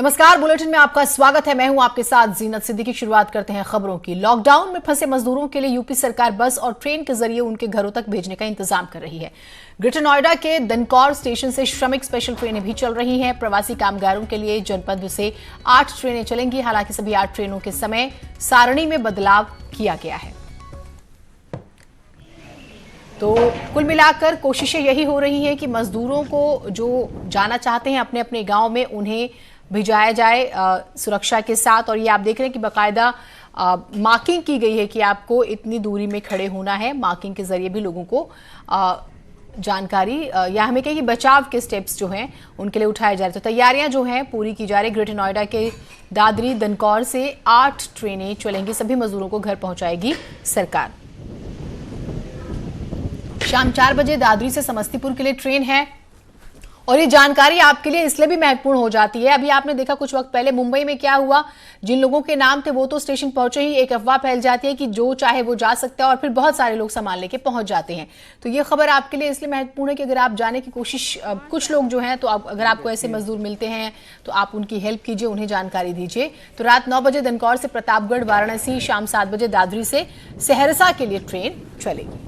नमस्कार, बुलेटिन में आपका स्वागत है। मैं हूं आपके साथ जीनत सिद्दीकी। शुरुआत करते हैं खबरों की। लॉकडाउन में फंसे मजदूरों के लिए यूपी सरकार बस और ट्रेन के जरिए उनके घरों तक भेजने का इंतजाम कर रही है। ग्रेटर नोएडा के दनकौर स्टेशन से श्रमिक स्पेशल ट्रेनें भी चल रही हैं। प्रवासी कामगारों के लिए जनपद से 8 ट्रेनें चलेंगी। हालांकि सभी 8 ट्रेनों के समय सारणी में बदलाव किया गया है। तो कुल मिलाकर कोशिशें यही हो रही हैं कि मजदूरों को जो जाना चाहते हैं अपने अपने गांव में, उन्हें भिजाया जाए सुरक्षा के साथ। और ये आप देख रहे हैं कि बाकायदा मार्किंग की गई है कि आपको इतनी दूरी में खड़े होना है। मार्किंग के जरिए भी लोगों को जानकारी या हमें कहें कि बचाव के स्टेप्स जो हैं उनके लिए उठाए जा रहे। तो तैयारियां जो हैं पूरी की जा रही। ग्रेटर नोएडा के दादरी दनकौर से 8 ट्रेनें चलेंगी। सभी मजदूरों को घर पहुंचाएगी सरकार। शाम 4 बजे दादरी से समस्तीपुर के लिए ट्रेन है। और ये जानकारी आपके लिए इसलिए भी महत्वपूर्ण हो जाती है। अभी आपने देखा कुछ वक्त पहले मुंबई में क्या हुआ। जिन लोगों के नाम थे वो तो स्टेशन पहुंचे ही, एक अफवाह फैल जाती है कि जो चाहे वो जा सकता है और फिर बहुत सारे लोग सामान लेके पहुंच जाते हैं। तो ये खबर आपके लिए इसलिए महत्वपूर्ण है कि अगर आप जाने की कोशिश, कुछ लोग जो हैं, तो अगर आपको ऐसे मजदूर मिलते हैं तो आप उनकी हेल्प कीजिए, उन्हें जानकारी दीजिए। तो रात 9 बजे दनकौर से प्रतापगढ़ वाराणसी, शाम 7 बजे दादरी से सहरसा के लिए ट्रेन चलेगी।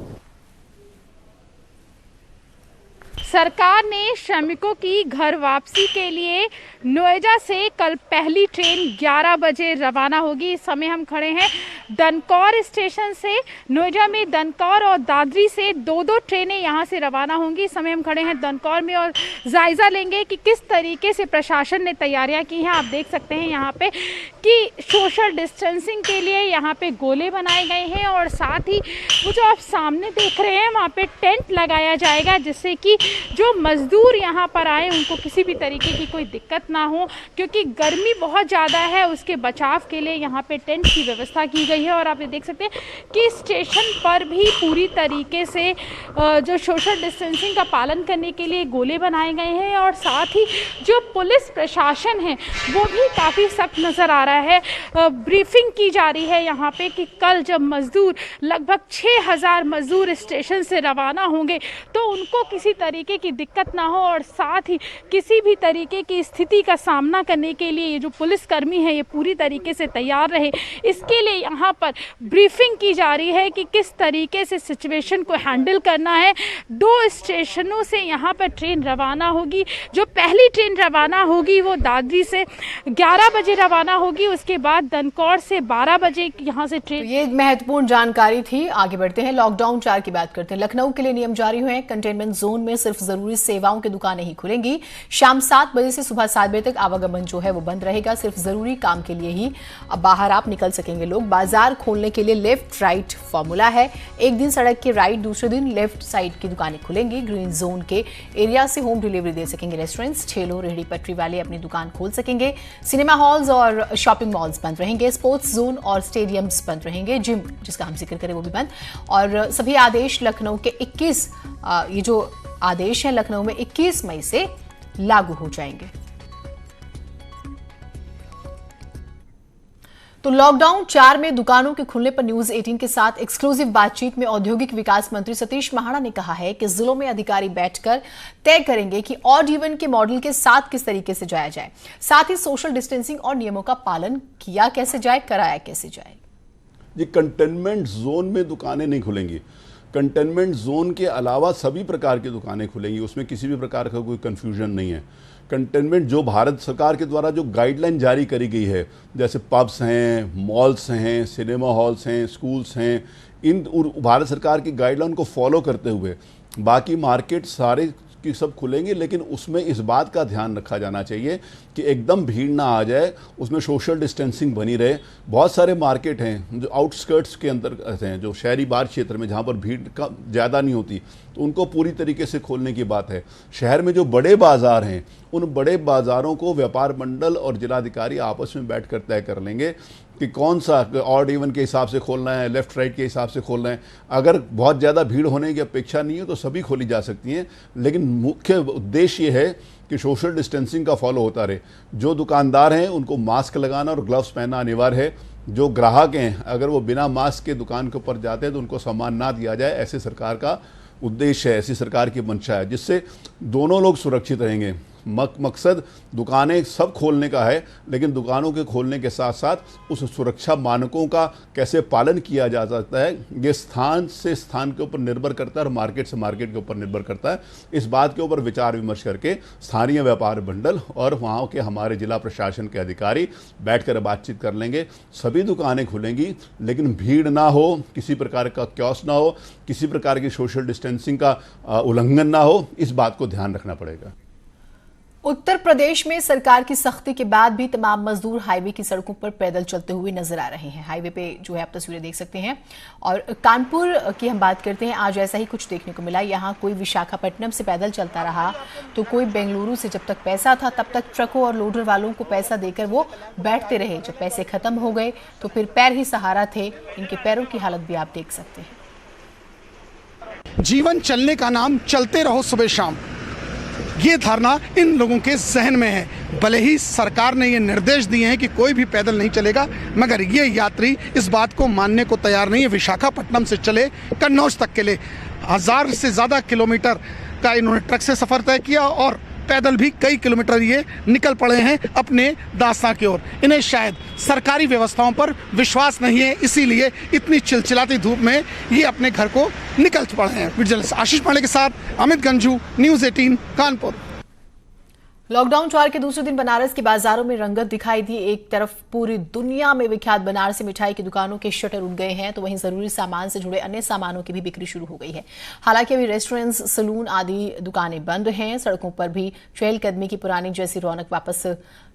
सरकार ने श्रमिकों की घर वापसी के लिए नोएडा से कल पहली ट्रेन 11 बजे रवाना होगी। इस समय हम खड़े हैं दनकौर स्टेशन से। नोएडा में दनकौर और दादरी से 2-2 ट्रेनें यहां से रवाना होंगी। इस समय हम खड़े हैं दनकौर में और जायजा लेंगे कि किस तरीके से प्रशासन ने तैयारियां की हैं। आप देख सकते हैं यहाँ पे कि सोशल डिस्टेंसिंग के लिए यहाँ पे गोले बनाए गए हैं और साथ ही वो जो आप सामने देख रहे हैं वहाँ पे टेंट लगाया जाएगा, जिससे कि जो मजदूर यहाँ पर आए उनको किसी भी तरीके की कोई दिक्कत ना हो, क्योंकि गर्मी बहुत ज़्यादा है। उसके बचाव के लिए यहाँ पे टेंट की व्यवस्था की गई है। और आप ये देख सकते हैं कि स्टेशन पर भी पूरी तरीके से जो सोशल डिस्टेंसिंग का पालन करने के लिए गोले बनाए गए हैं और साथ ही जो पुलिस प्रशासन है वो भी काफ़ी सख्त नज़र आ रहा है। ब्रीफिंग की जा रही है यहाँ पे कि कल जब मजदूर लगभग 6000 मजदूर स्टेशन से रवाना होंगे तो उनको किसी तरीके की दिक्कत ना हो और साथ ही किसी भी तरीके की स्थिति का सामना करने के लिए ये जो पुलिसकर्मी है ये पूरी तरीके से तैयार रहे। इसके लिए यहाँ पर ब्रीफिंग की जा रही है कि किस तरीके से सिचुएशन को हैंडल करना है। 2 स्टेशनों से यहाँ पर ट्रेन रवाना होगी। जो पहली ट्रेन रवाना होगी वो दादरी से 11 बजे रवाना होगी। उसके बाद दनकौर से 12 बजे यहाँ से ट्रेन। तो ये महत्वपूर्ण जानकारी थी। आगे बढ़ते हैं, लॉकडाउन 4 की बात करते हैं। लखनऊ के लिए नियम जारी हुए हैं। कंटेनमेंट जोन में सिर्फ जरूरी सेवाओं की दुकानें ही खुलेंगी। शाम 7 बजे से सुबह 7 बजे तक आवागमन जो है वो बंद रहेगा। सिर्फ जरूरी काम के लिए ही अब बाहर आप निकल सकेंगे लोग। बाजार खोलने के लिए लेफ्ट राइट फॉर्मूला है। एक दिन सड़क के राइट, दूसरे दिन लेफ्ट साइड की दुकानें खुलेंगी। ग्रीन जोन के एरिया से होम डिलीवरी दे सकेंगे रेस्टोरेंट्स। ठेलों, रेहड़ी पटरी वाले अपनी दुकान खोल सकेंगे। सिनेमा हॉल्स और शॉपिंग मॉल्स बंद रहेंगे। स्पोर्ट्स जोन और स्टेडियम्स बंद रहेंगे। जिम, जिसका हम जिक्र करें, वो भी बंद। और सभी आदेश लखनऊ के 21 ये जो आदेश है लखनऊ में 21 मई से लागू हो जाएंगे। तो लॉकडाउन 4 में दुकानों के खुलने पर न्यूज 18 के साथ एक्सक्लूसिव बातचीत में औद्योगिक विकास मंत्री सतीश महाना ने कहा है कि जिलों में अधिकारी बैठकर तय करेंगे कि ऑड इवन के मॉडल के साथ किस तरीके से जाया जाए। साथ ही सोशल डिस्टेंसिंग और नियमों का पालन किया कैसे जाए, कराया कैसे जाए। जी, कंटेनमेंट जोन में दुकानें नहीं खुलेंगी। कंटेनमेंट जोन के अलावा सभी प्रकार की दुकानें खुलेंगी। उसमें किसी भी प्रकार का कोई कंफ्यूजन नहीं है। कंटेनमेंट जो भारत सरकार के द्वारा जो गाइडलाइन जारी करी गई है, जैसे पब्स हैं, मॉल्स हैं, सिनेमा हॉल्स हैं, स्कूल्स हैं, इन भारत सरकार की गाइडलाइन को फॉलो करते हुए बाकी मार्केट सारे की सब खुलेंगे। लेकिन उसमें इस बात का ध्यान रखा जाना चाहिए कि एकदम भीड़ ना आ जाए, उसमें सोशल डिस्टेंसिंग बनी रहे। बहुत सारे मार्केट हैं जो आउटस्कर्ट्स के अंदर हैं, जो शहरी बाहर क्षेत्र में जहाँ पर भीड़ का ज़्यादा नहीं होती, तो उनको पूरी तरीके से खोलने की बात है। शहर में जो बड़े बाज़ार हैं, उन बड़े बाज़ारों को व्यापार मंडल और जिलाधिकारी आपस में बैठ कर तय कर लेंगे कि कौन सा ऑड इवन के हिसाब से खोलना है, लेफ्ट राइट के हिसाब से खोलना है। अगर बहुत ज़्यादा भीड़ होने की अपेक्षा नहीं है तो सभी खोली जा सकती हैं। लेकिन मुख्य उद्देश्य ये है कि सोशल डिस्टेंसिंग का फॉलो होता रहे। जो दुकानदार हैं उनको मास्क लगाना और ग्लव्स पहनना अनिवार्य है। जो ग्राहक हैं अगर वो बिना मास्क के दुकान के ऊपर जाते हैं तो उनको सम्मान ना दिया जाए। ऐसे सरकार का उद्देश्य है, ऐसी सरकार की मंशा है, जिससे दोनों लोग सुरक्षित रहेंगे। मकसद दुकानें सब खोलने का है, लेकिन दुकानों के खोलने के साथ साथ उस सुरक्षा मानकों का कैसे पालन किया जा सकता है, ये स्थान से स्थान के ऊपर निर्भर करता है और मार्केट से मार्केट के ऊपर निर्भर करता है। इस बात के ऊपर विचार विमर्श करके स्थानीय व्यापार मंडल और वहाँ के हमारे जिला प्रशासन के अधिकारी बैठकर बातचीत कर लेंगे। सभी दुकानें खुलेंगी, लेकिन भीड़ ना हो, किसी प्रकार का क्योस ना हो, किसी प्रकार की सोशल डिस्टेंसिंग का उल्लंघन ना हो, इस बात को ध्यान रखना पड़ेगा। उत्तर प्रदेश में सरकार की सख्ती के बाद भी तमाम मजदूर हाईवे की सड़कों पर पैदल चलते हुए नजर आ रहे हैं। हाईवे पे जो है आप तस्वीरें देख सकते हैं। और कानपुर की हम बात करते हैं, आज ऐसा ही कुछ देखने को मिला। यहाँ कोई विशाखापट्टनम से पैदल चलता रहा तो कोई बेंगलुरु से जब तक पैसा था तब तक ट्रकों और लोडर वालों को पैसा देकर वो बैठते रहे। जब पैसे खत्म हो गए तो फिर पैर ही सहारा थे। इनके पैरों की हालत भी आप देख सकते हैं। जीवन चलने का नाम, चलते रहो सुबह शाम, ये धारणा इन लोगों के जहन में है। भले ही सरकार ने ये निर्देश दिए हैं कि कोई भी पैदल नहीं चलेगा, मगर ये यात्री इस बात को मानने को तैयार नहीं है। विशाखापट्टनम से चले कन्नौज तक के लिए 1000 से ज़्यादा किलोमीटर का इन्होंने ट्रक से सफ़र तय किया और पैदल भी कई किलोमीटर ये निकल पड़े हैं अपने दास्तां की ओर। इन्हें शायद सरकारी व्यवस्थाओं पर विश्वास नहीं है, इसीलिए इतनी चिलचिलाती धूप में ये अपने घर को निकल पड़े हैं। विजिलेंस आशीष पांडे के साथ अमित गंजू, न्यूज़ 18 कानपुर। लॉकडाउन 4 के दूसरे दिन बनारस के बाजारों में रंगत दिखाई दी। एक तरफ पूरी दुनिया में विख्यात बनारसी मिठाई की दुकानों के शटर उठ गए हैं, तो वहीं जरूरी सामान से जुड़े अन्य सामानों की भी बिक्री शुरू हो गई है। हालांकि अभी रेस्टोरेंट्स, सलून आदि दुकानें बंद हैं। सड़कों पर भी चहलकदमी की पुरानी जैसी रौनक वापस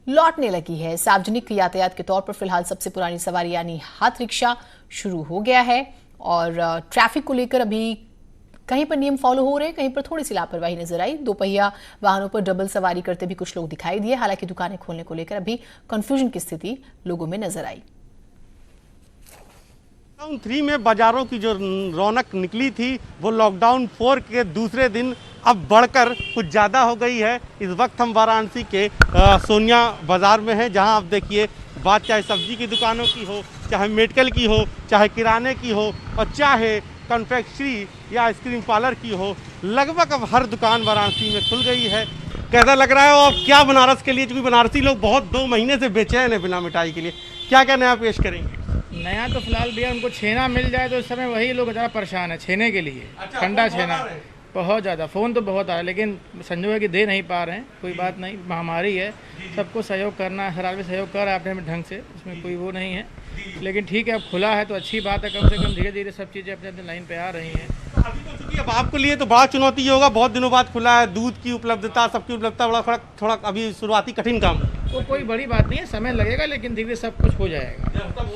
लौटने लगी है। सार्वजनिक यातायात के तौर पर फिलहाल सबसे पुरानी सवारी यानी हाथ रिक्शा शुरू हो गया है और ट्रैफिक को लेकर अभी कहीं पर नियम फॉलो हो रहे हैं, कहीं पर थोड़ी सी लापरवाही नजर आई। दोपहिया वाहनों पर डबल सवारी करते भी कुछ लोग दिखाई दिए। हालांकि दुकानें खोलने को लेकर अभी कंफ्यूजन की स्थिति लोगों में नजर आई। लॉकडाउन 3 में बाजारों की जो रौनक निकली थी वो लॉकडाउन 4 के दूसरे दिन अब बढ़कर कुछ ज़्यादा हो गई है। इस वक्त हम वाराणसी के सोनिया बाजार में हैं, जहां आप देखिए बात चाहे सब्जी की दुकानों की हो, चाहे मेडिकल की हो, चाहे किराने की हो और चाहे कन्फेक्शनरी या आइसक्रीम पार्लर की हो, लगभग अब हर दुकान वाराणसी में खुल गई है। कैसा लग रहा है और क्या बनारस के लिए, क्योंकि बनारसी लोग बहुत 2 महीने से बेचैन है बिना मिठाई के लिए, क्या क्या नया पेश करेंगे? नया तो फिलहाल भैया उनको छेना मिल जाए तो इस समय वही लोग ज़्यादा परेशान है छेने के लिए। अच्छा, ठंडा छेना बहुत ज़्यादा, फ़ोन तो बहुत आ रहा है लेकिन संजोग है कि दे नहीं पा रहे हैं। कोई बात नहीं, महामारी है, सबको सहयोग करना है, हर आदमी सहयोग कर रहा है अपने ढंग से, इसमें कोई वो नहीं है। लेकिन ठीक है, अब खुला है तो अच्छी बात है, कम से कम धीरे धीरे सब चीज़ें अपने अपने लाइन पे आ रही हैं। अभी तो चूंकि अब आपके लिए तो बड़ा चुनौती ये होगा, बहुत दिनों बाद खुला है, दूध की उपलब्धता, सबकी उपलब्धता बड़ा थोड़ा अभी शुरुआती कठिन काम। तो कोई बड़ी बात नहीं है, समय लगेगा लेकिन धीरे सब कुछ हो जाएगा, सब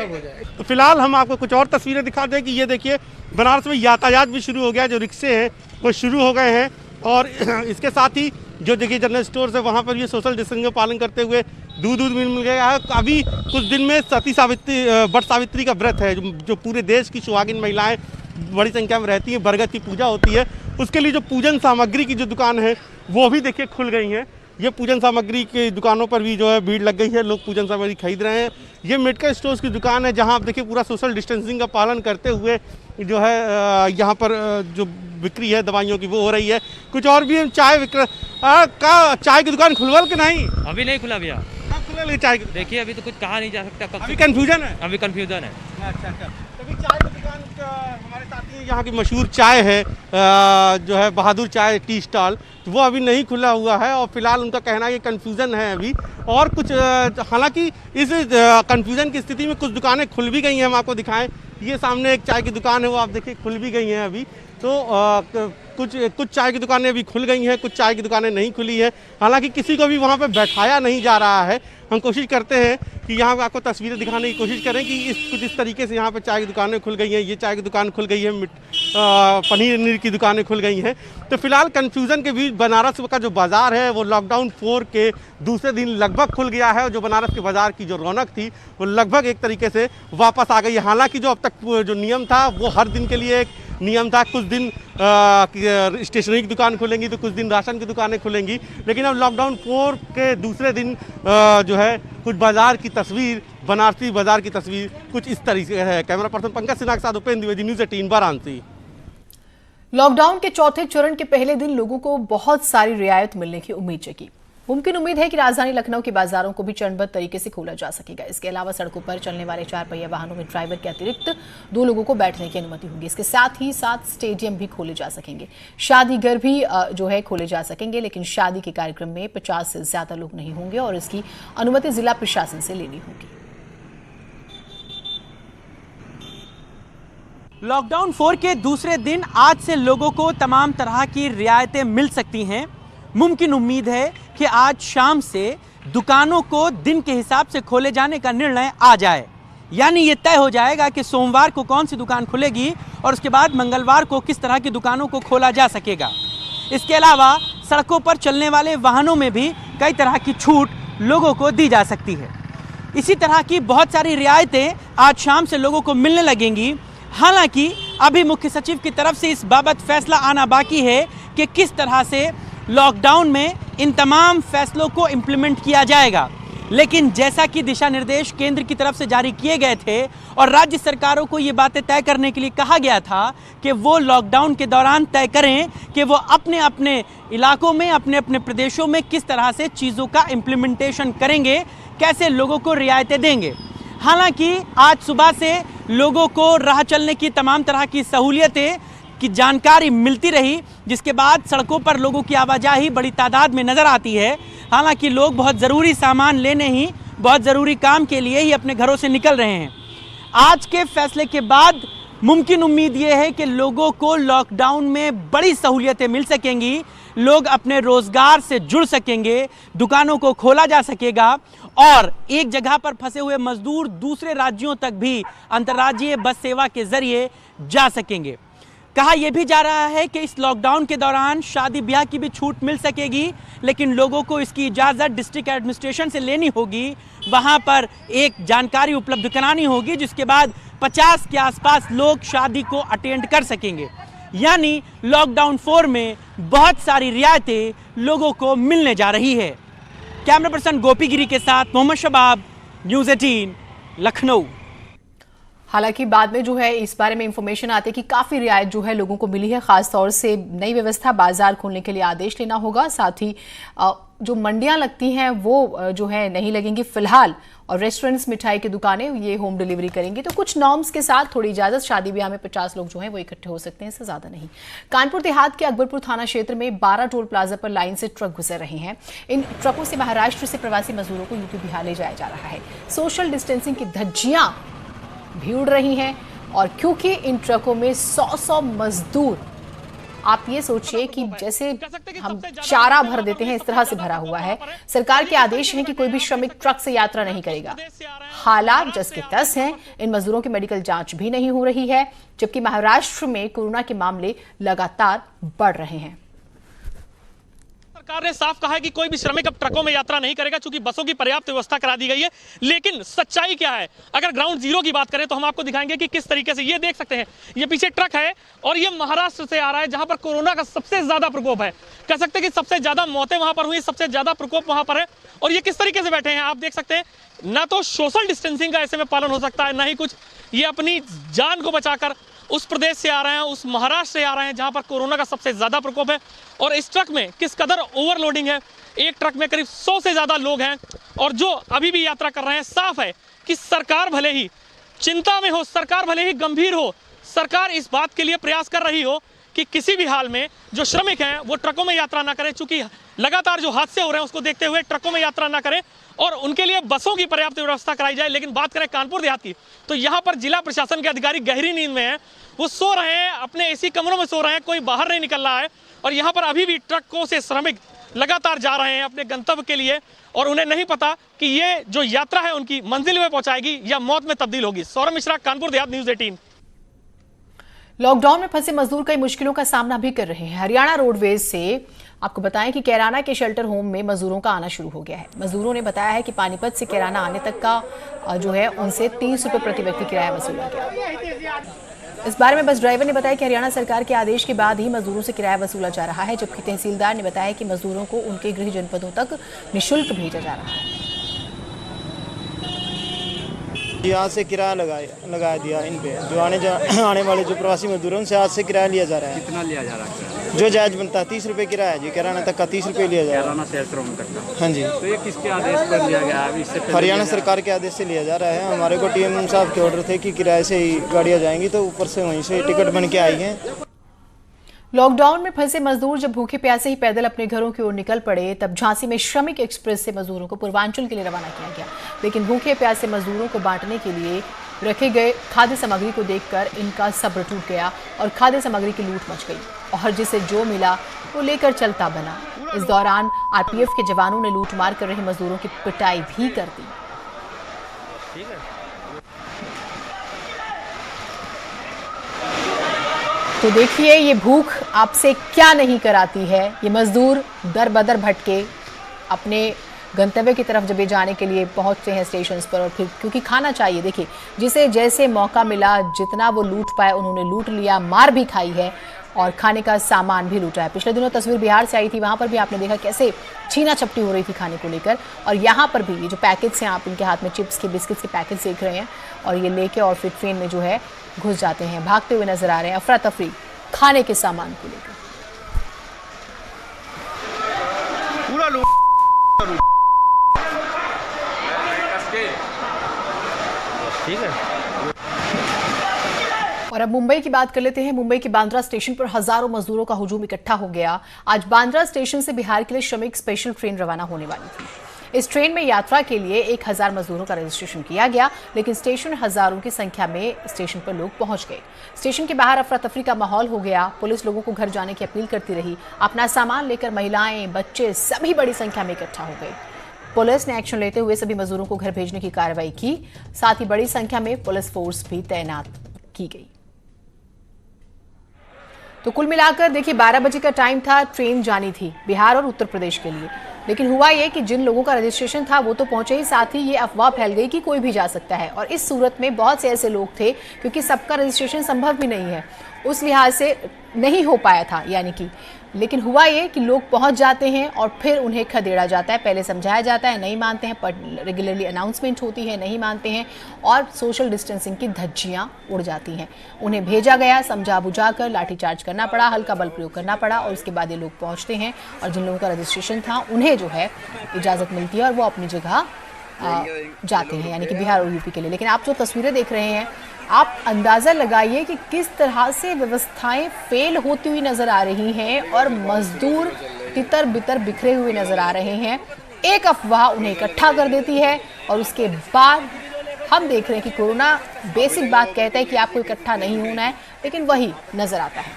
हो जाएगा। तो फिलहाल हम आपको कुछ और तस्वीरें दिखा दें कि ये देखिए बनारस में यातायात भी शुरू हो गया, जो रिक्शे हैं वो शुरू हो गए हैं और इसके साथ ही जो देखिए जनरल स्टोर है वहाँ पर ये सोशल डिस्टेंसिंग का पालन करते हुए दूध मिल गया है। अभी कुछ दिन में सती सावित्री, वट सावित्री का व्रत है, जो पूरे देश की सुहागिन महिलाएं बड़ी संख्या में रहती हैं, बरगद की पूजा होती है, उसके लिए जो पूजन सामग्री की जो दुकान है वो भी देखिए खुल गई हैं। ये पूजन सामग्री की दुकानों पर भी जो है भीड़ लग गई है, लोग पूजन सामग्री खरीद रहे हैं। ये मेडिकल स्टोर्स की दुकान है जहां आप देखिए पूरा सोशल डिस्टेंसिंग का पालन करते हुए जो है यहाँ पर जो बिक्री है दवाइयों की वो हो रही है। कुछ और भी चाय चाय की दुकान खुलवल के नहीं? अभी नहीं खुला भैया। कब खुला चाय? देखिए अभी तो कुछ कहा नहीं जा सकता, अभी कंफ्यूजन है। अभी कंफ्यूजन है। अच्छा। तभी चाय की दुकान हमारे साथी यहाँ की मशहूर चाय है जो है बहादुर चाय टी स्टॉल, वो अभी नहीं खुला हुआ है और फिलहाल उनका कहना है कि कंफ्यूजन है अभी। और कुछ हालांकि इस कंफ्यूजन की स्थिति में कुछ दुकानें खुल भी गई हैं, हम आपको दिखाएं। ये सामने एक चाय की दुकान है, वो आप देखिए खुल भी गई हैं अभी। तो कुछ चाय की दुकानें अभी खुल गई हैं, कुछ चाय की दुकानें नहीं खुली हैं। हालांकि किसी को भी वहाँ पे बैठाया नहीं जा रहा है। हम कोशिश करते हैं कि यहाँ पे आपको तस्वीरें दिखाने की कोशिश करें कि कुछ इस तरीके से यहाँ पे चाय की दुकानें खुल गई हैं। ये चाय की दुकान खुल गई है, पनीर की दुकानें खुल गई हैं। तो फिलहाल कन्फ्यूज़न के बीच बनारस का जो बाज़ार है वो लॉकडाउन 4 के दूसरे दिन लगभग खुल गया है और जो बनारस के बाज़ार की जो रौनक थी वो लगभग एक तरीके से वापस आ गई है। हालाँकि जो अब तक जो नियम था वो हर दिन के लिए एक नियम था, कुछ दिन स्टेशनरी की दुकान खुलेंगी तो कुछ दिन राशन की दुकानें खुलेंगी, लेकिन अब लॉकडाउन 4 के दूसरे दिन जो है कुछ बाजार की तस्वीर, बनारसी बाजार की तस्वीर कुछ इस तरीके है। कैमरा पर्सन पंकज सिन्हा के साथ उपेंद्र द्विवेदी, न्यूज़ 18 वाराणसी। लॉकडाउन के चौथे चरण के पहले दिन लोगों को बहुत सारी रियायत मिलने की उम्मीद जगी। मुमकिन उम्मीद है कि राजधानी लखनऊ के बाजारों को भी चरणबद्ध तरीके से खोला जा सकेगा। इसके अलावा सड़कों पर चलने वाले 4 पहिया वाहनों में ड्राइवर के अतिरिक्त 2 लोगों को बैठने की अनुमति होगी। इसके साथ ही 7 स्टेडियम भी खोले जा सकेंगे। शादी घर भी जो है खोले जा सकेंगे, लेकिन शादी के कार्यक्रम में 50 से ज्यादा लोग नहीं होंगे और इसकी अनुमति जिला प्रशासन से लेनी होगी। लॉकडाउन 4 के दूसरे दिन आज से लोगों को तमाम तरह की रियायतें मिल सकती हैं। मुमकिन उम्मीद है कि आज शाम से दुकानों को दिन के हिसाब से खोले जाने का निर्णय आ जाए, यानी ये तय हो जाएगा कि सोमवार को कौन सी दुकान खुलेगी और उसके बाद मंगलवार को किस तरह की दुकानों को खोला जा सकेगा। इसके अलावा सड़कों पर चलने वाले वाहनों में भी कई तरह की छूट लोगों को दी जा सकती है। इसी तरह की बहुत सारी रियायतें आज शाम से लोगों को मिलने लगेंगी। हालांकि अभी मुख्य सचिव की तरफ से इस बाबत फैसला आना बाकी है कि किस तरह से लॉकडाउन में इन तमाम फैसलों को इम्प्लीमेंट किया जाएगा। लेकिन जैसा कि दिशा निर्देश केंद्र की तरफ से जारी किए गए थे और राज्य सरकारों को ये बातें तय करने के लिए कहा गया था कि वो लॉकडाउन के दौरान तय करें कि वो अपने अपने इलाकों में, अपने अपने प्रदेशों में किस तरह से चीज़ों का इम्प्लीमेंटेशन करेंगे, कैसे लोगों को रियायतें देंगे। हालांकि आज सुबह से लोगों को राह चलने की तमाम तरह की सहूलियतें की जानकारी मिलती रही, जिसके बाद सड़कों पर लोगों की आवाजाही बड़ी तादाद में नज़र आती है। हालांकि लोग बहुत ज़रूरी सामान लेने ही, बहुत ज़रूरी काम के लिए ही अपने घरों से निकल रहे हैं। आज के फैसले के बाद मुमकिन उम्मीद ये है कि लोगों को लॉकडाउन में बड़ी सहूलियतें मिल सकेंगी, लोग अपने रोज़गार से जुड़ सकेंगे, दुकानों को खोला जा सकेगा और एक जगह पर फंसे हुए मजदूर दूसरे राज्यों तक भी अंतर्राज्यीय बस सेवा के जरिए जा सकेंगे। कहा यह भी जा रहा है कि इस लॉकडाउन के दौरान शादी ब्याह की भी छूट मिल सकेगी, लेकिन लोगों को इसकी इजाज़त डिस्ट्रिक्ट एडमिनिस्ट्रेशन से लेनी होगी। वहां पर एक जानकारी उपलब्ध करानी होगी, जिसके बाद 50 के आसपास लोग शादी को अटेंड कर सकेंगे। यानी लॉकडाउन 4 में बहुत सारी रियायतें लोगों को मिलने जा रही है। कैमरा पर्सन गोपी गिरी के साथ मोहम्मद शबाब, न्यूज़ 18 लखनऊ। हालांकि बाद में जो है इस बारे में इंफॉर्मेशन आती है कि काफी रियायत जो है लोगों को मिली है। खास तौर से नई व्यवस्था, बाजार खोलने के लिए आदेश लेना होगा, साथ ही जो मंडियां लगती हैं वो जो है नहीं लगेंगी फिलहाल, और रेस्टोरेंट्स, मिठाई की दुकानें ये होम डिलीवरी करेंगी। तो कुछ नॉर्म्स के साथ थोड़ी इजाजत। शादी ब्याह में 50 लोग जो हैं वो इकट्ठे हो सकते हैं, इससे ज्यादा नहीं। कानपुर देहात के अकबरपुर थाना क्षेत्र में 12 टोल प्लाजा पर लाइन से ट्रक गुजर रहे हैं। इन ट्रकों से महाराष्ट्र से प्रवासी मजदूरों को यूपी बिहार ले जाया जा रहा है। सोशल डिस्टेंसिंग की धज्जियां भी उड़ रही हैं और क्योंकि इन ट्रकों में 100 मजदूर, आप ये सोचिए कि जैसे हम चारा भर देते हैं इस तरह से भरा हुआ है। सरकार के आदेश हैं कि कोई भी श्रमिक ट्रक से यात्रा नहीं करेगा। हालात जस के तस हैं। इन मजदूरों की मेडिकल जांच भी नहीं हो रही है, जबकि महाराष्ट्र में कोरोना के मामले लगातार बढ़ रहे हैं। सरकार ने साफ कहा है कि कोई भी श्रमिक अब ट्रकों में यात्रा नहीं करेगा, चूंकि बसों की पर्याप्त व्यवस्था करा दी गई है। लेकिन सच्चाई क्या है, अगर ग्राउंड जीरो की बात करें तो हम आपको दिखाएंगे कि किस तरीके से, ये देख सकते हैं, ये पीछे ट्रक है और ये महाराष्ट्र से आ रहा है, जहां पर कोरोना का सबसे ज्यादा प्रकोप है। कह सकते हैं कि सबसे ज्यादा मौतें वहां पर हुई, सबसे ज्यादा प्रकोप वहां पर है। और ये किस तरीके से बैठे हैं आप देख सकते हैं। ना तो सोशल डिस्टेंसिंग का ऐसे में पालन हो सकता है, ना ही कुछ। ये अपनी जान को बचाकर उस प्रदेश से आ रहे हैं, उस महाराष्ट्र से आ रहे हैं जहां पर कोरोना का सबसे ज्यादा प्रकोप है। और इस ट्रक में किस कदर ओवरलोडिंग है। एक ट्रक में करीब 100 से ज्यादा लोग हैं और जो अभी भी यात्रा कर रहे हैं। साफ है कि सरकार भले ही चिंता में हो, सरकार भले ही गंभीर हो, सरकार इस बात के लिए प्रयास कर रही हो कि किसी भी हाल में जो श्रमिक हैं वो ट्रकों में यात्रा ना करें, चूंकि लगातार जो हादसे हो रहे हैं उसको देखते हुए ट्रकों में यात्रा ना करें और उनके लिए बसों की पर्याप्त व्यवस्था कराई जाए। लेकिन बात करें कानपुर देहात की, तो यहाँ पर जिला प्रशासन के अधिकारी गहरी नींद में हैं। वो सो रहे हैं, अपने एसी कमरों में सो रहे हैं, कोई बाहर नहीं निकल रहा है। और यहाँ पर अभी भी ट्रकों से श्रमिक लगातार जा रहे हैं अपने गंतव्य के लिए और उन्हें नहीं पता कि ये जो यात्रा है उनकी मंजिल में पहुंचाएगी या मौत में तब्दील होगी। सौरभ मिश्रा, कानपुर देहात, न्यूज़ 18। लॉकडाउन में फंसे मजदूर कई मुश्किलों का सामना भी कर रहे हैं। हरियाणा रोडवेज से आपको बताएं कि कैराना के शेल्टर होम में मजदूरों का आना शुरू हो गया है। मजदूरों ने बताया है कि पानीपत से कैराना आने तक का जो है उनसे 30 रुपये प्रति व्यक्ति किराया वसूला गया। इस बारे में बस ड्राइवर ने बताया कि हरियाणा सरकार के आदेश के बाद ही मजदूरों से किराया वसूला जा रहा है, जबकि तहसीलदार ने बताया कि मजदूरों को उनके गृह जनपदों तक निःशुल्क भेजा जा रहा है। यहाँ से किराया लगा दिया इन पे, जो आने वाले जो प्रवासी मजदूर हैं उनसे आज से किराया लिया जा रहा है। कितना लिया जा रहा है? जो जायज़ बनता है 30 रुपये किराया है जी, किराना तक का 30 रुपये लिया जा रहा है। किराना से एस्ट्रोम तक का। हाँ जी। तो ये किसके आदेश पर लिया गया है? इससे हरियाणा सरकार के आदेश से लिया जा रहा है। हमारे को टीएम साहब के ऑर्डर थे कि किराए से ही गाड़ियाँ जाएंगी, तो ऊपर से वहीं से टिकट बन के आई हैं। लॉकडाउन में फंसे मजदूर जब भूखे प्यासे ही पैदल अपने घरों की ओर निकल पड़े, तब झांसी में श्रमिक एक्सप्रेस से मजदूरों को पूर्वांचल के लिए रवाना किया गया। लेकिन भूखे प्यासे मजदूरों को बांटने के लिए रखे गए खाद्य सामग्री को देखकर इनका सब्र टूट गया और खाद्य सामग्री की लूट मच गई और जिसे जो मिला वो लेकर चलता बना। इस दौरान आरपीएफ के जवानों ने लूटमार कर रहे मजदूरों की पिटाई भी कर दी। तो देखिए ये भूख आपसे क्या नहीं कराती है। ये मजदूर दर बदर भटके अपने गंतव्य की तरफ जब ये जाने के लिए पहुंचते हैं स्टेशन पर, और फिर क्योंकि खाना चाहिए, देखिए जिसे जैसे मौका मिला जितना वो लूट पाए उन्होंने लूट लिया, मार भी खाई है और खाने का सामान भी लूटा है। पिछले दिनों तस्वीर बिहार से आई थी, वहां पर भी आपने देखा कैसे छीना चपटी हो रही थी खाने को लेकर। और यहाँ पर भी ये जो पैकेट्स हैं, आप इनके हाथ में चिप्स के बिस्किट्स के पैकेट्स देख रहे हैं और ये लेके और फिर ट्रेन में जो है घुस जाते हैं, भागते हुए नजर आ रहे हैं अफरा तफरी खाने के सामान को लेकर। ठीक है। और अब मुंबई की बात कर लेते हैं। मुंबई के बांद्रा स्टेशन पर हजारों मजदूरों का हुजूम इकट्ठा हो गया। आज बांद्रा स्टेशन से बिहार के लिए श्रमिक स्पेशल ट्रेन रवाना होने वाली थी। इस ट्रेन में यात्रा के लिए 1000 मजदूरों का रजिस्ट्रेशन किया गया, लेकिन स्टेशन हजारों की संख्या में स्टेशन पर लोग पहुंच गए। स्टेशन के बाहर अफरा तफरी का माहौल हो गया। पुलिस लोगों को घर जाने की अपील करती रही। अपना सामान लेकर महिलाएं, बच्चे सभी बड़ी संख्या में इकट्ठा हो गए। पुलिस ने एक्शन लेते हुए सभी मजदूरों को घर भेजने की कार्रवाई की। साथ ही बड़ी संख्या में पुलिस फोर्स भी तैनात की गई। तो कुल मिलाकर देखिए 12 बजे का टाइम था, ट्रेन जानी थी बिहार और उत्तर प्रदेश के लिए, लेकिन हुआ ये कि जिन लोगों का रजिस्ट्रेशन था वो तो पहुंचे ही, साथ ही ये अफवाह फैल गई कि कोई भी जा सकता है। और इस सूरत में बहुत से ऐसे लोग थे, क्योंकि सबका रजिस्ट्रेशन संभव भी नहीं है, उस लिहाज से नहीं हो पाया था यानी कि। लेकिन हुआ ये कि लोग पहुंच जाते हैं और फिर उन्हें खदेड़ा जाता है। पहले समझाया जाता है, नहीं मानते हैं, पर रेगुलरली अनाउंसमेंट होती है, नहीं मानते हैं और सोशल डिस्टेंसिंग की धज्जियां उड़ जाती हैं। उन्हें भेजा गया, समझा बुझा कर लाठीचार्ज करना पड़ा, हल्का बल प्रयोग करना पड़ा और उसके बाद ये लोग पहुंचते हैं और जिन लोगों का रजिस्ट्रेशन था उन्हें जो है इजाज़त मिलती है और वो अपनी जगह जाते हैं, यानी कि बिहार और यूपी के लिए। लेकिन आप जो तस्वीरें देख रहे हैं, आप अंदाज़ा लगाइए कि किस तरह से व्यवस्थाएं फेल होती हुई नजर आ रही हैं और मजदूर तितर बितर बिखरे हुए नजर आ रहे हैं। एक अफवाह उन्हें इकट्ठा कर देती है और उसके बाद हम देख रहे हैं कि कोरोना बेसिक बात कहता है कि आपको इकट्ठा नहीं होना है, लेकिन वही नजर आता है।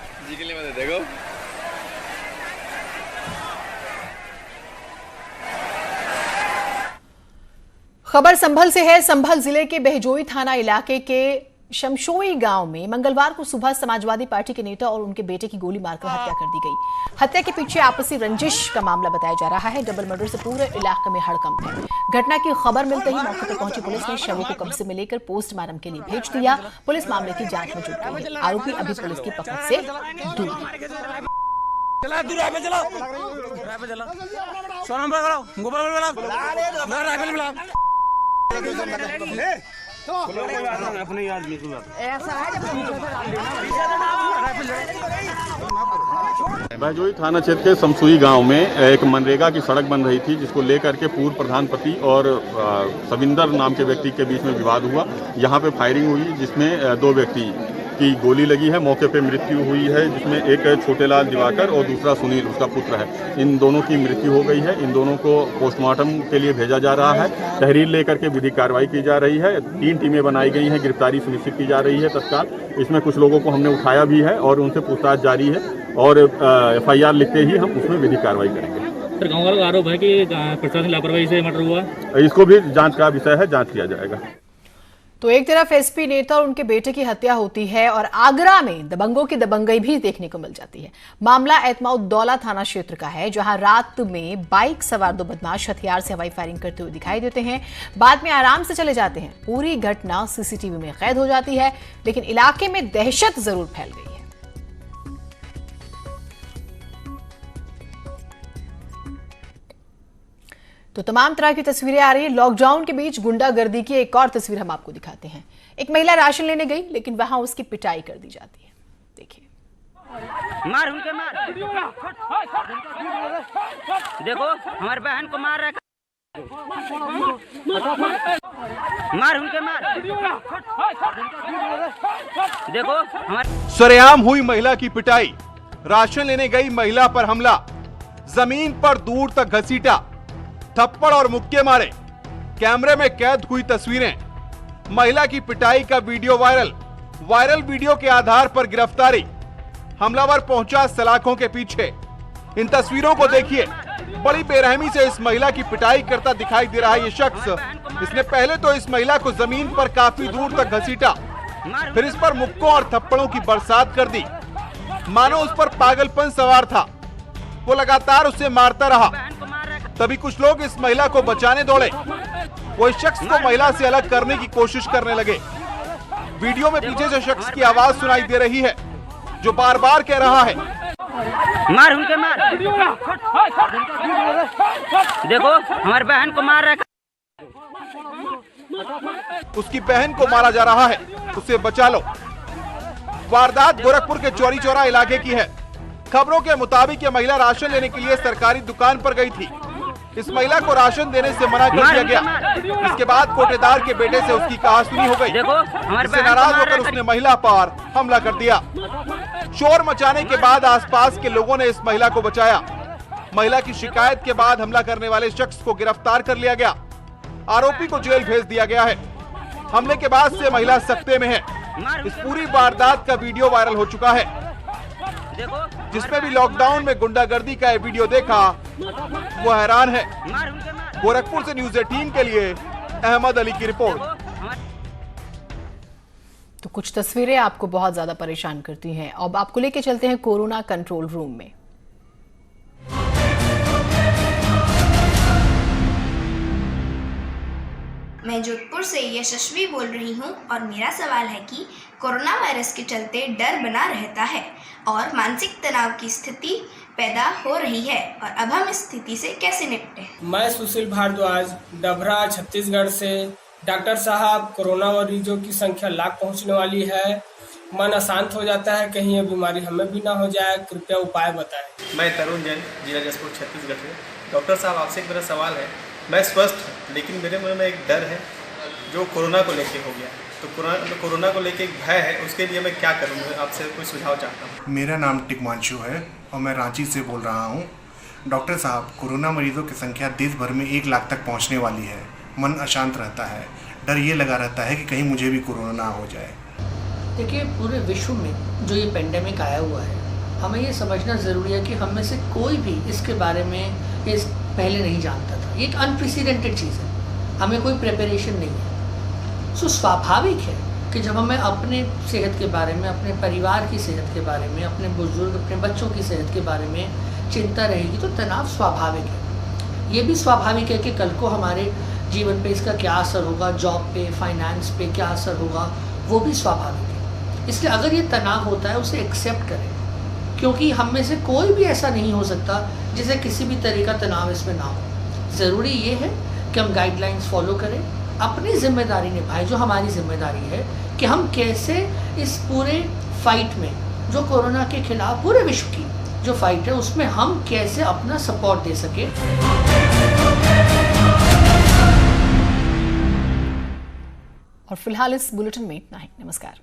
खबर संभल से है। संभल जिले के बहजोई थाना इलाके के शमशोई गांव में मंगलवार को सुबह समाजवादी पार्टी के नेता और उनके बेटे की गोली मारकर हत्या कर दी गई। हत्या के पीछे आपसी रंजिश का मामला बताया जा रहा है। डबल मर्डर से पूरे इलाके में हड़कंप है। घटना की खबर मिलते ही मौके पर पहुंची पुलिस ने शवों को कब्जे में लेकर पोस्टमार्टम के लिए भेज दिया। पुलिस मामले की जांच में जुट गई है। आरोपी अभी पुलिस की पकड़ से दूर बहजोई थाना क्षेत्र के शमशोई गांव में एक मनरेगा की सड़क बन रही थी, जिसको लेकर के पूर्व प्रधानपति और सविंदर नाम के व्यक्ति के बीच में विवाद हुआ। यहां पे फायरिंग हुई, जिसमें 2 व्यक्ति की गोली लगी है। मौके पे मृत्यु हुई है, जिसमें एक छोटेलाल दिवाकर और दूसरा सुनील उसका पुत्र है। इन दोनों की मृत्यु हो गई है। इन दोनों को पोस्टमार्टम के लिए भेजा जा रहा है। तहरीर लेकर के विधिक कार्रवाई की जा रही है। 3 टीमें बनाई गई हैं, गिरफ्तारी सुनिश्चित की जा रही है तत्काल। इसमें कुछ लोगों को हमने उठाया भी है और उनसे पूछताछ जारी है और FIR लिखते ही हम उसमें विधिक कार्रवाई करेंगे। गाँव वालों का आरोप है कि प्रशासन की लापरवाही से मर्डर हुआ। इसको भी जांच का विषय है, जांच किया जाएगा। तो एक तरफ एसपी नेता और उनके बेटे की हत्या होती है और आगरा में दबंगों की दबंगई भी देखने को मिल जाती है। मामला एतमाउद्दौला थाना क्षेत्र का है, जहां रात में बाइक सवार 2 बदमाश हथियार से हवाई फायरिंग करते हुए दिखाई देते हैं, बाद में आराम से चले जाते हैं। पूरी घटना CCTV में कैद हो जाती है, लेकिन इलाके में दहशत जरूर फैल गई है। तो तो तमाम तरह की तस्वीरें आ रही है। लॉकडाउन के बीच गुंडागर्दी की एक और तस्वीर हम आपको दिखाते हैं। एक महिला राशन लेने गई, लेकिन वहां उसकी पिटाई कर दी जाती है। देखिए। मार उनके मार, देखो हमारी बहन को मार रहा, मार उनके मार, देखो हमारे। सरेआम हुई महिला की पिटाई, राशन लेने गई महिला पर हमला, जमीन पर दूर तक घसीटा, थप्पड़ और मुक्के मारे। कैमरे में कैद हुई तस्वीरें, महिला की पिटाई का वीडियो वायरल वीडियो के आधार पर गिरफ्तारी, हमलावर पहुंचा सलाखों के पीछे। इन तस्वीरों को देखिए, बड़ी बेरहमी से इस महिला की पिटाई करता दिखाई दे रहा है ये शख्स। इसने पहले तो इस महिला को जमीन पर काफी दूर तक घसीटा, फिर इस पर मुक्कों और थप्पड़ों की बरसात कर दी, मानो उस पर पागलपन सवार था। वो लगातार उसे मारता रहा। तभी कुछ लोग इस महिला को बचाने दौड़े। वो इस शख्स को महिला से अलग करने की कोशिश करने लगे। वीडियो में पीछे से शख्स की आवाज सुनाई दे रही है, जो बार बार कह रहा है, मार उनके मार, देखो हमारी बहन को मार रहा है। उसकी बहन को मारा जा रहा है, उसे बचा लो। वारदात गोरखपुर के चौरी चौरा इलाके की है। खबरों के मुताबिक ये महिला राशन लेने के लिए सरकारी दुकान पर गई थी। इस महिला को राशन देने से मना कर दिया गया। इसके बाद कोटेदार के बेटे से उसकी कहासुनी हो गई। इससे नाराज होकर उसने महिला पर हमला कर दिया। शोर मचाने के बाद आसपास के लोगों ने इस महिला को बचाया। महिला की शिकायत के बाद हमला करने वाले शख्स को गिरफ्तार कर लिया गया। आरोपी को जेल भेज दिया गया है। हमले के बाद से महिला सकते में है। इस पूरी वारदात का वीडियो वायरल हो चुका है, जिसमें भी लॉकडाउन में गुंडागर्दी का ये वीडियो देखा वो हैरान है। गोरखपुर से न्यूज़ 18 के लिए अहमद अली की रिपोर्ट। तो कुछ तस्वीरें आपको बहुत ज्यादा परेशान करती हैं। अब आपको लेके चलते हैं कोरोना कंट्रोल रूम में। मैं जोधपुर से यशस्वी बोल रही हूं और मेरा सवाल है कि कोरोना वायरस के चलते डर बना रहता है और मानसिक तनाव की स्थिति पैदा हो रही है, और अब हम इस स्थिति से कैसे निपटें? मैं सुशील भारद्वाज डभरा छत्तीसगढ़ से। डॉक्टर साहब, कोरोना मरीजों की संख्या लाख पहुंचने वाली है। मन अशांत हो जाता है, कहीं ये बीमारी हमें भी ना हो जाए, कृपया उपाय बताएं। मैं तरुण जैन, जिला जसपुर छत्तीसगढ़ से। डॉक्टर साहब, आपसे एक मेरा सवाल है। मैं स्वस्थ हूँ, लेकिन मेरे मन में एक डर है जो कोरोना को लेके हो गया। तो कोरोना को लेके एक भय है, उसके लिए मैं क्या करूँ? मैं आपसे कोई सुझाव चाहता हूँ। मेरा नाम टिकमांशु है और मैं रांची से बोल रहा हूँ। डॉक्टर साहब, कोरोना मरीजों की संख्या देश भर में 1 लाख तक पहुँचने वाली है। मन अशांत रहता है, डर ये लगा रहता है कि कहीं मुझे भी कोरोना ना हो जाए। देखिए, पूरे विश्व में जो ये पेंडेमिक आया हुआ है, हमें ये समझना ज़रूरी है कि हम में से कोई भी इसके बारे में इस पहले नहीं जानता था। ये एक अनप्रेसिडेंटेड चीज़ है, हमें कोई प्रिपरेशन नहीं है। सो स्वाभाविक है कि जब हमें अपने सेहत के बारे में, अपने परिवार की सेहत के बारे में, अपने बुजुर्ग, अपने बच्चों की सेहत के बारे में चिंता रहेगी, तो तनाव स्वाभाविक है। ये भी स्वाभाविक है कि कल को हमारे जीवन पे इसका क्या असर होगा, जॉब पे, फाइनेंस पे क्या असर होगा, वो भी स्वाभाविक है। इसलिए अगर ये तनाव होता है, उसे एक्सेप्ट करें, क्योंकि हम में से कोई भी ऐसा नहीं हो सकता जिसे किसी भी तरह का तनाव इसमें ना हो। ज़रूरी ये है कि हम गाइडलाइंस फॉलो करें, अपनी जिम्मेदारी निभाएं, जो हमारी जिम्मेदारी है कि हम कैसे इस पूरे फाइट में, जो कोरोना के खिलाफ पूरे विश्व की जो फाइट है, उसमें हम कैसे अपना सपोर्ट दे सके। और फिलहाल इस बुलेटिन में इतना ही। नमस्कार।